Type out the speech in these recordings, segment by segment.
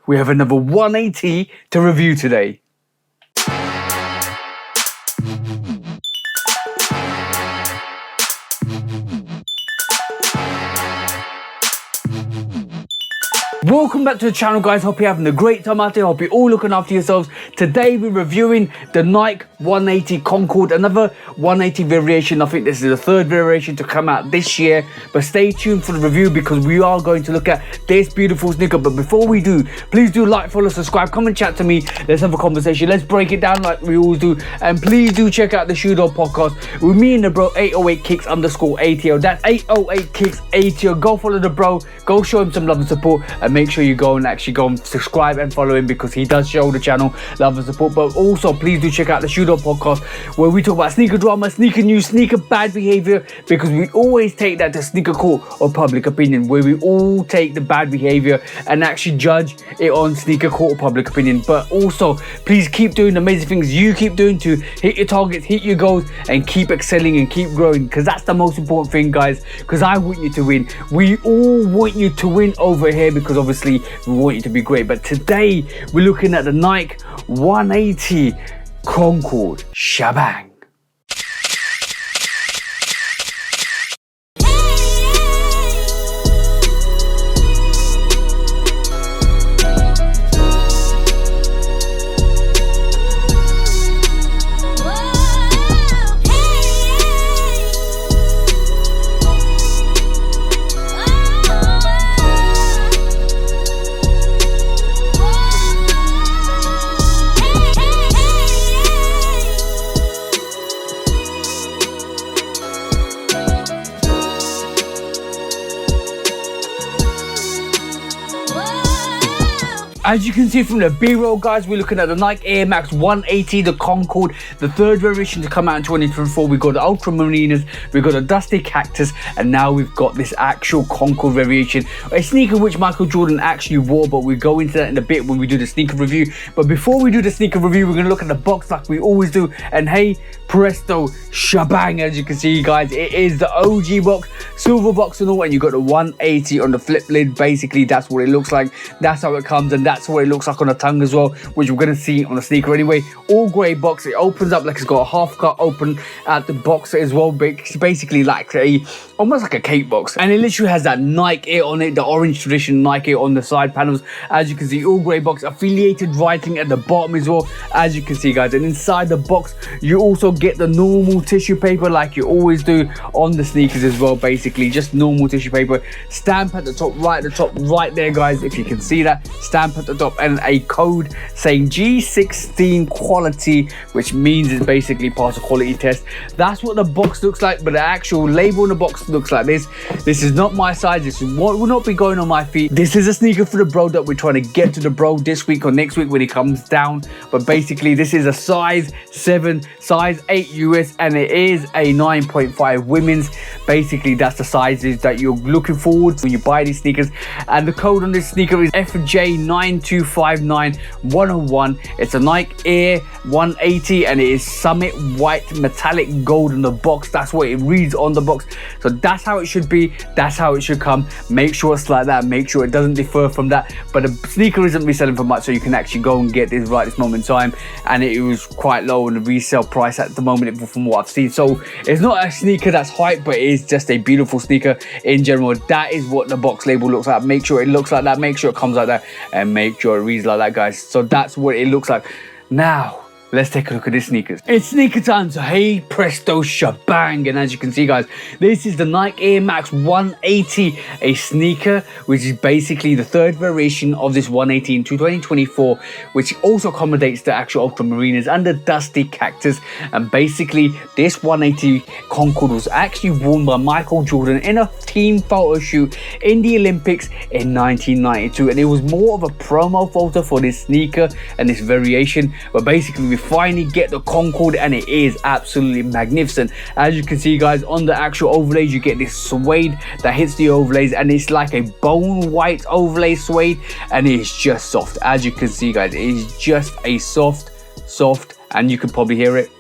we have another 180 to review today. Welcome back to the channel, guys. Hope you're having a great time out there. Hope you're all looking after yourselves. Today we're reviewing the Nike 180 Concord, another 180 variation. I think this is the third variation to come out this year, but stay tuned for the review because we are going to look at this beautiful sneaker. But before we do, please do like, follow, subscribe, come and chat to me. Let's have a conversation. Let's break it down like we always do. And please do check out the Shoe Dog podcast with me and the bro 808kicks_ATO. That's 808kicks_ATO. Go follow the bro, go show him some love and support, and make sure you go and subscribe and follow him because he does show the channel love and support. But also please do check out the Shoe Dog podcast where we talk about sneaker drama, sneaker news, sneaker bad behavior, because we always take that to sneaker court or public opinion, where we all take the bad behavior and actually judge it on sneaker court or public opinion. But also please keep doing the amazing things you keep doing to hit your targets, hit your goals, and keep excelling and keep growing, because that's the most important thing, guys, because I want you to win. We all want you to win over here because obviously we want you to be great. But today we're looking at the Nike 180 Concord Shabang. As you can see from the BRoll, guys, we're looking at the Nike Air Max 180, the Concord, the third variation to come out in 2024. We've got the Ultramarinas, we've got the Dusty Cactus, and now we've got this actual Concord variation, a sneaker which Michael Jordan actually wore, but we'll go into that in a bit when we do the sneaker review. But before we do the sneaker review, we're going to look at the box like we always do, and hey, presto, shabang, as you can see, guys, it is the OG box, silver box and all, and you got the 180 on the flip lid. Basically, that's what it looks like, that's how it comes, and that's what it looks like on the tongue as well, which we're going to see on the sneaker anyway. All grey box, it opens up like it's got a half cut open at the box as well, basically like almost like a cake box, and it literally has that Nike Air on it, the orange tradition Nike Air on the side panels. As you can see, all grey box, affiliated writing at the bottom as well, as you can see, guys. And inside the box you also get the normal tissue paper like you always do on the sneakers as well, basically just normal tissue paper, stamp at the top, right there, guys, if you can see that stamp at the top, and a code saying G16 quality, which means it's basically passed a quality test. That's what the box looks like, but the actual label on the box looks like this. This is not my size, this is what will not be going on my feet. This is a sneaker for the bro that we're trying to get to the bro this week or next week when he comes down. But basically this is a size 7, size 8 US, and it is a 9.5 women's. Basically that's the sizes that you're looking forward to when you buy these sneakers. And the code on this sneaker is FJ9259101. It's a Nike Air 180 and it is Summit White Metallic Gold on the box. That's what it reads on the box. So that's how it should be, that's how it should come. Make sure it's like that, make sure it doesn't differ from that. But the sneaker isn't reselling for much, so you can actually go and get this right this moment in time, and it was quite low on the resale price at the moment from what I've seen. So it's not a sneaker that's hype, but it is just a beautiful sneaker in general. That is what the box label looks like. Make sure it looks like that, make sure it comes like that, and make sure it reads like that, guys. So that's what it looks like. Now let's take a look at the sneakers. It's sneaker time, so hey presto shabang. And as you can see, guys, this is the Nike Air Max 180, a sneaker which is basically the third variation of this 180 in 2024, which also accommodates the actual Ultramarinas and the Dusty Cactus. And basically this 180 Concord was actually worn by Michael Jordan in a team photo shoot in the Olympics in 1992, and it was more of a promo photo for this sneaker and this variation. But basically we finally get the Concord, and it is absolutely magnificent. As you can see, guys, on the actual overlays you get this suede that hits the overlays, and it's like a bone white overlay suede, and it's just soft. As you can see, guys, it is just a soft, and you can probably hear it.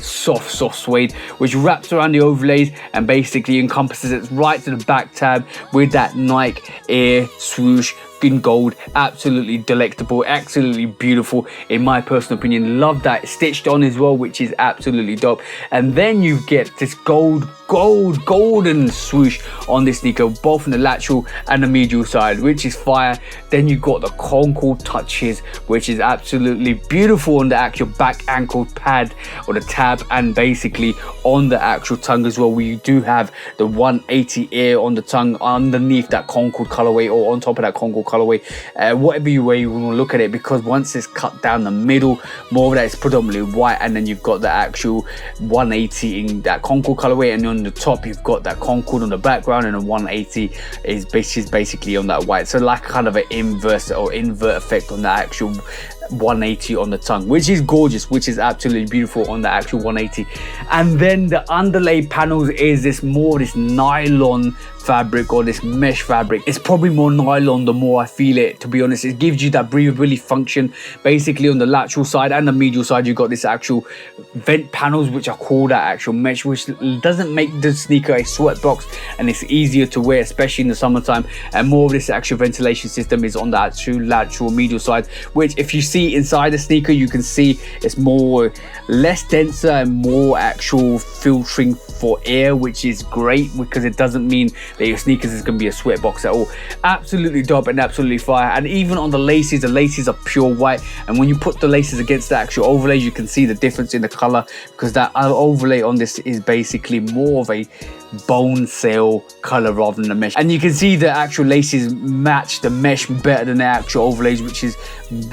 soft suede, which wraps around the overlays and basically encompasses it right to the back tab with that Nike Air swoosh in gold. Absolutely delectable, absolutely beautiful in my personal opinion. Love that stitched on as well, which is absolutely dope. And then you get this golden swoosh on this sneaker, both on the lateral and the medial side, which is fire. Then you got the Concord touches, which is absolutely beautiful on the actual back ankle pad or the tab, and basically on the actual tongue as well. We do have the 180 Air on the tongue underneath that Concord colorway, or on top of that Concord colorway, whatever way you want to look at it, because once it's cut down the middle, more of that is predominantly white, and then you've got the actual 180 in that Concord colorway, and on the top you've got that Concord on the background, and the 180 is basically on that white. So like kind of an inverse or invert effect on the actual 180 on the tongue, which is gorgeous, which is absolutely beautiful on the actual 180. And then the underlay panels is this nylon fabric, or this mesh fabric. It's probably more nylon the more I feel it, to be honest. It gives you that breathability function. Basically on the lateral side and the medial side, you got this actual vent panels, which are called that actual mesh, which doesn't make the sneaker a sweat box, and it's easier to wear, especially in the summertime. And more of this actual ventilation system is on the actual lateral medial side, which if you see inside the sneaker, you can see it's less denser and more actual filtering for air, which is great, because it doesn't mean that your sneakers is going to be a sweat box at all. Absolutely dope and absolutely fire. And even on the laces are pure white, and when you put the laces against the actual overlay, you can see the difference in the color, because that overlay on this is basically more of a bone sail color rather than the mesh. And you can see the actual laces match the mesh better than the actual overlays, which is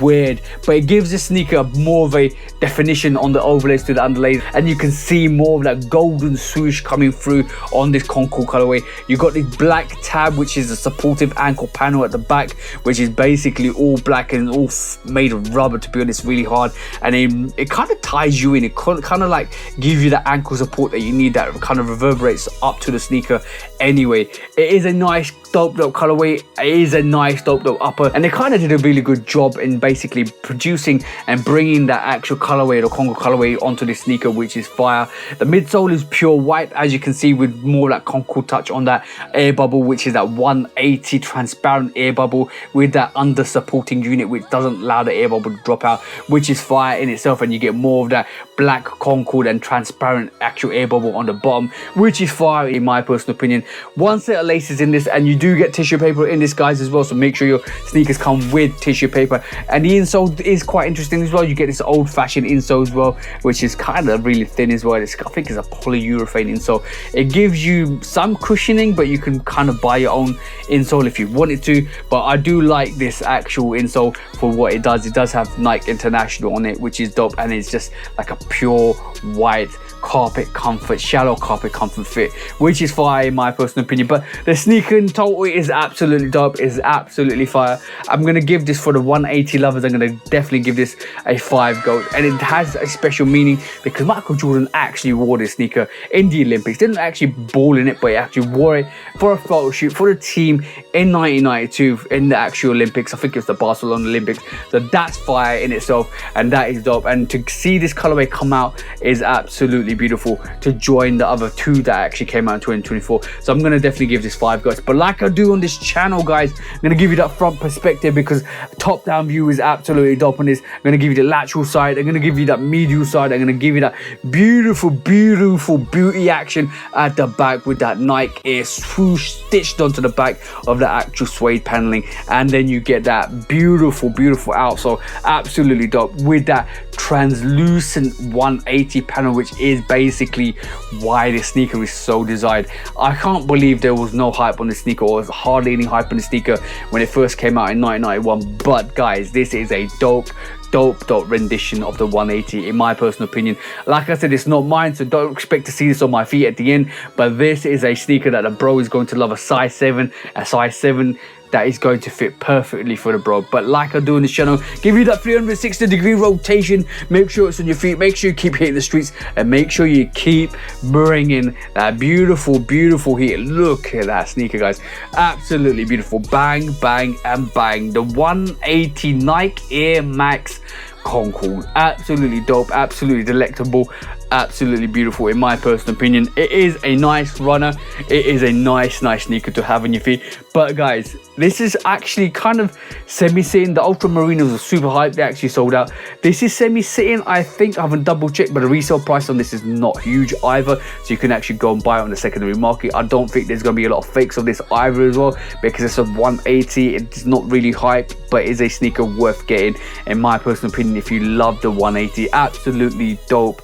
weird, but it gives the sneaker more of a definition on the overlays to the underlays, and you can see more of that golden swoosh coming through on this Concord colorway. You got this black tab, which is a supportive ankle panel at the back, which is basically all black and all made of rubber, to be honest, really hard. And it kind of ties you in. It kind of like gives you the ankle support that you need, that kind of reverberates up to the sneaker anyway. It is a nice dope colorway. It is a nice dope upper, and they kind of did a really good job in basically producing and bringing that actual colorway, the Concord colorway, onto this sneaker, which is fire. The midsole is pure white, as you can see, with more like Concord touch on that air bubble, which is that 180 transparent air bubble with that under supporting unit, which doesn't allow the air bubble to drop out, which is fire in itself. And you get more of that black Concord and transparent actual air bubble on the bottom, which is fire in my personal opinion. One set of laces in this, and you do get tissue paper in this, guys, as well, so make sure your sneakers come with tissue paper. And the insole is quite interesting as well. You get this old-fashioned insole as well, which is kind of really thin as well. I think it's a polyurethane insole. It gives you some cushioning, but you can kind of buy your own insole if you wanted to. But I do like this actual insole for what it does. It does have Nike International on it, which is dope, and it's just like a pure white carpet comfort, shallow carpet comfort fit, which is fire in my personal opinion. But the sneaker in total is absolutely dope, is absolutely fire. I'm gonna give this, for the 180 lovers, I'm gonna definitely give this a 5 gold. And it has a special meaning because Michael Jordan actually wore this sneaker in the Olympics. Didn't actually ball in it, but he actually wore it for a photo shoot for the team in 1992 in the actual Olympics. I think it was the Barcelona Olympics. So that's fire in itself, and that is dope. And to see this colorway come out is absolutely beautiful, to join the other two that actually came out in 2024. So I'm gonna definitely give this 5 guys. But like I do on this channel, guys, I'm gonna give you that front perspective, because top down view is absolutely dope on this. I'm gonna give you the lateral side, I'm gonna give you that medial side, I'm gonna give you that beautiful beauty action at the back with that Nike Air swoosh stitched onto the back of the actual suede paneling. And then you get that beautiful outsole, absolutely dope, with that translucent 180 panel, which is basically why this sneaker is so desired. I can't believe there was no hype on the sneaker, or hardly any hype on the sneaker when it first came out in 1991. But guys, this is a dope rendition of the 180 in my personal opinion. Like I said, it's not mine, so don't expect to see this on my feet at the end, but this is a sneaker that the bro is going to love. A size 7 that is going to fit perfectly for the bro. But like I do on this channel, give you that 360-degree rotation, make sure it's on your feet, make sure you keep hitting the streets, and make sure you keep bringing that beautiful heat. Look at that sneaker, guys, absolutely beautiful. Bang and bang. The 180 Nike Air Max Concord, absolutely dope, absolutely delectable. absolutely beautiful in my personal opinion. It is a nice runner. It is a nice sneaker to have on your feet. But guys, this is actually kind of semi-sitting. The Ultramarinos are super hyped. They actually sold out. This is semi-sitting. I think I haven't double checked, but the resale price on this is not huge either. So you can actually go and buy it on the secondary market. I don't think there's going to be a lot of fakes of this either as well, because it's a 180. It's not really hype, but is a sneaker worth getting in my personal opinion. If you love the 180, absolutely dope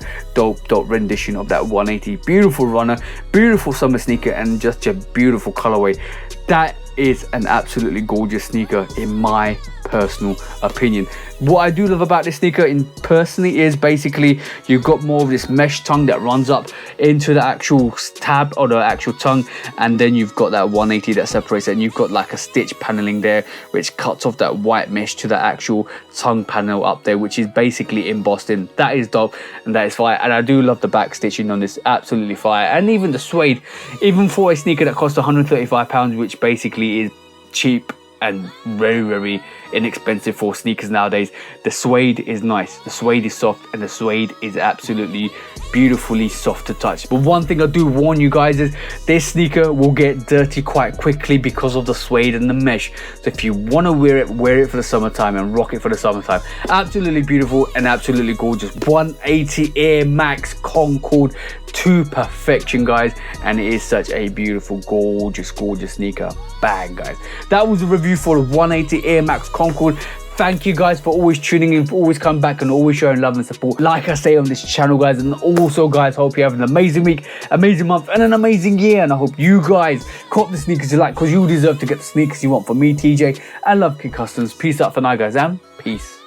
rendition of that 180. Beautiful runner, beautiful summer sneaker, and just a beautiful colorway. That is an absolutely gorgeous sneaker in my personal opinion. What I do love about this sneaker personally is basically you've got more of this mesh tongue that runs up into the actual tab or the actual tongue, and then you've got that 180 that separates it, and you've got like a stitch paneling there which cuts off that white mesh to the actual tongue panel up there, which is basically embossed in. That is dope and that is fire. And I do love the back stitching on this, absolutely fire. And even the suede, even for a sneaker that costs £135, which basically is cheap and very inexpensive for sneakers nowadays, the suede is nice, the suede is soft, and the suede is absolutely beautifully soft to touch. But one thing I do warn you guys is this sneaker will get dirty quite quickly because of the suede and the mesh. So if you want to wear it for the summertime and rock it for the summertime. Absolutely beautiful and absolutely gorgeous. 180 Air Max Concord to perfection, guys, and it is such a beautiful, gorgeous sneaker. Bang, guys. That was a review for the 180 Air Max Concord. Thank you guys for always tuning in, for always coming back and always showing love and support, like I say on this channel, guys. And also, guys, hope you have an amazing week, amazing month, and an amazing year. And I hope you guys cop the sneakers you like, because you deserve to get the sneakers you want. For me, TJ, and Love Kid Customs. Peace out for now, guys, and peace.